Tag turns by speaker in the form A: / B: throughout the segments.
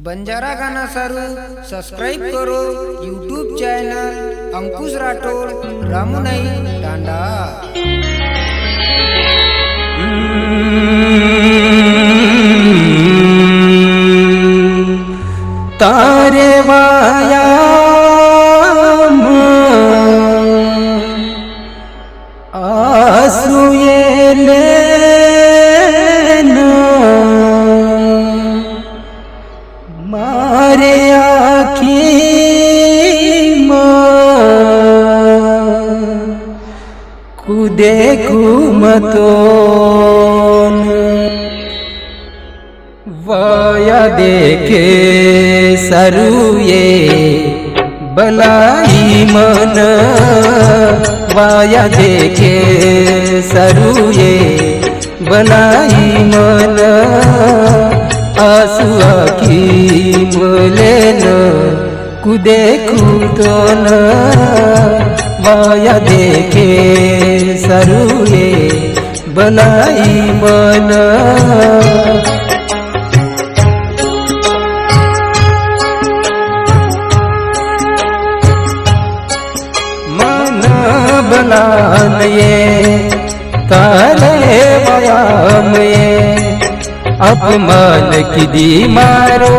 A: बंजारा गाना सारू सब्सक्राइब करो यूट्यूब चैनल अंकुश राठौड़ रामुनाई टांडा।
B: तारे वाया आंसुए लेना मारे आँखी कुदे घूमतोन वाया देखे सरुये बलाई मन वाया देखे सरुये बलाई मन आंसू आखी मलेन कुदे खुदोन वाया देखे सरुये बलाई मन बनान ये तारे व्यायाम ये अपमान की दी मारो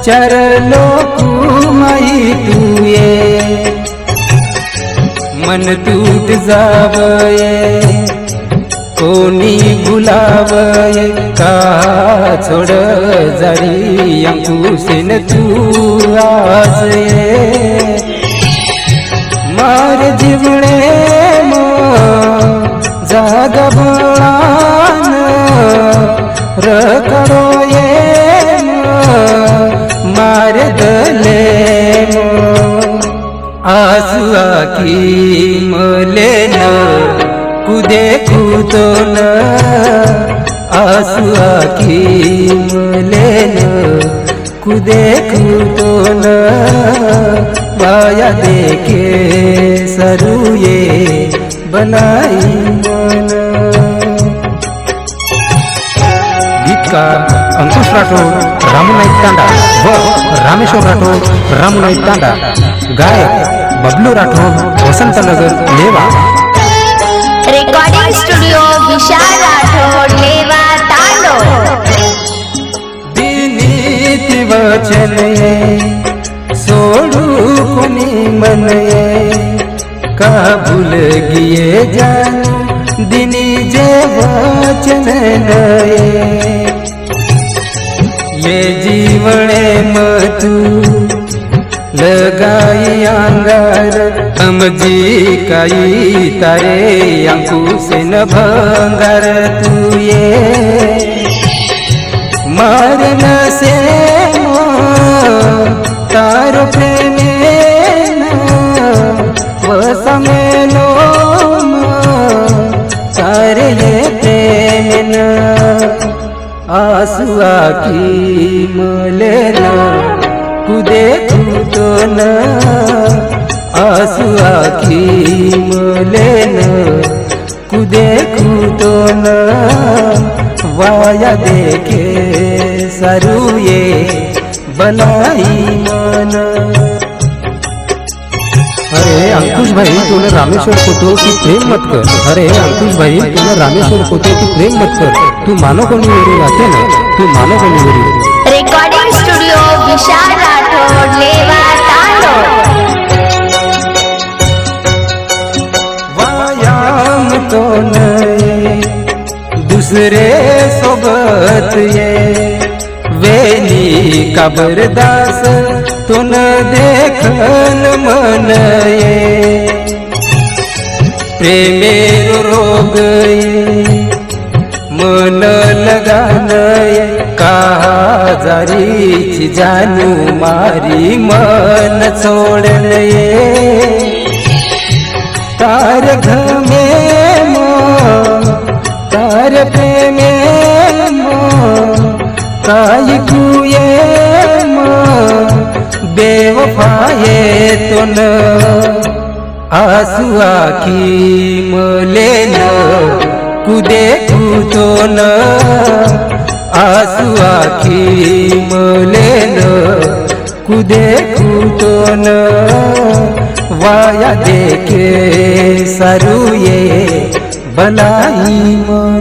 B: चरलो कुमाई तू ये मन टूट जावये कोनी बुलावये का छोड़ जरी अंकुशन तू आज ये मार जीवणे जाग बळान रखडो ये मार दले आंसू आखी मलेन कुदे खुदोन आंसू आखी मलेन कुदे खुदोन वाया देखे सरुये बनाई मन। गीतकार अंकुश राठौड़ रामुनाई टांडा व रामेश्वर राठौड़ रामुनाई टांडा। गायक बबलू राठौड़ वसंतनगर लेवा।
C: रिकॉर्डिंग स्टूडियो विशाल राठौड़ लेवा तांडो।
B: विनीत वचन सोडू कोनी मन का भूल गिये जान दिनी जे वचन नये ये जीवने मतू लगाई अंगार हम जी काई तारे अंकुशन भंगार तू ये मारन से तार प्रेमे वसमेलो तारे ये प्रेम आंसू आखी मलेन कुदे खुदोन आंसू आखी मलेन कुदे खुदोन वाया देखे सरुये बनाई मन। अरे अंकुश भाई तूने रामेश्वर को तो कि प्रेम मत कर। अरे अंकुश भाई तूने रामेश्वर को तो कि प्रेम मत कर। तू मानो को नहीं मेरी बातें ना, तू मानो को नहीं मेरी।
C: रिकॉर्डिंग स्टूडियो विशाल राठौड़ लेवा तांडो।
B: व्यायाम तो नहीं दूसरे सोबत ये वेनी कबरदास तुन देखन मन ये प्रेमेर रोग मन लगान कहा जारी जानू मारी मन छोड़न ये तार घमे तार प्रेमे काई कुए बेवफाये तुन आंसू आखी मलेन कुदे खुदोन आंसू आखी मलेन देखू तो न वाया देखे सरुये बनाई मन।